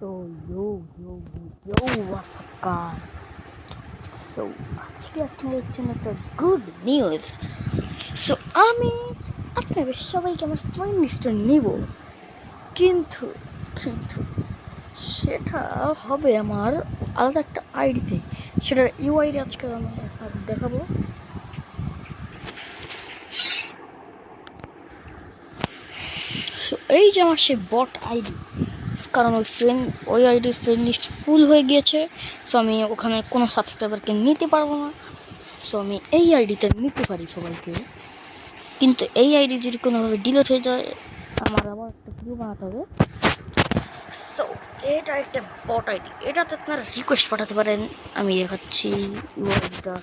So yo, what's up guys? So আজকে আপনাদের জন্য একটা গুড নিউজ। সো আমি আপনাদের সবাইকে আমার ফ্রেন্ড লিস্টে নেব, কিন্তু কিন্তু সেটা হবে আমার আলাদা একটা আইডিতে। সেটার ইউআইডি আজকে আমি আপনাদের দেখাবো। সো এই যে আমার সেই বট আইডি, কারণ ওই আইডির ফ্রেন্ড লিস্ট ফুল হয়ে গিয়েছে। সো আমি ওখানে কোনো সাবস্ক্রাইবারকে নিতে পারবো না। সো আমি এই আইডিতে নিতে পারি সবাইকে, কিন্তু এই আইডি যদি কোনোভাবে ডিলিট হয়ে যায় আমার আবার একটা ভিডিও বানাতে হবে। সো এটা একটা বট আইডি, এটাতে আপনারা রিকোয়েস্ট পাঠাতে পারেন। আমি দেখাচ্ছি ইউআইডিটা।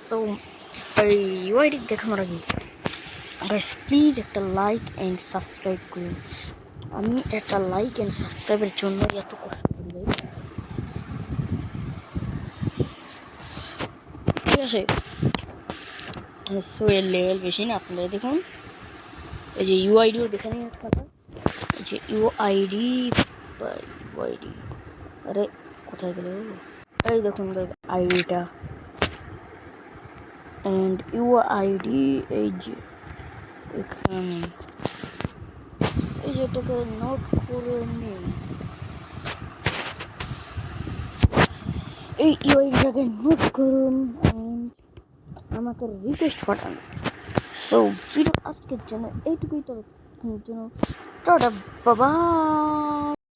সো এই ইউআইডি দেখানোর আগে গাইস প্লিজ একটা লাইক অ্যান্ড সাবস্ক্রাইব করুন। আমি একটা লাইক অ্যান্ড সাবস্ক্রাইবের জন্য এত কষ্ট করি, ঠিক আছে? সো এর লেভেল বেশি না, আপনারা দেখুন এই যে ইউআইডিও দেখে নিন আপনারা। এই যে ইউআইডি, আরে কোথায় গেল? এই দেখুন আইডিটা অ্যান্ড ইউআইডি এই যে এখানে, এই যে এটাকে নোট করে নিন, এই ইউআইডিটাকে নোট করুন আমাকে রিকোয়েস্ট পাঠান। সো ভিডিও আজকের জন্য এইটুকুই, ততক্ষণের জন্য টাটা, বাবা।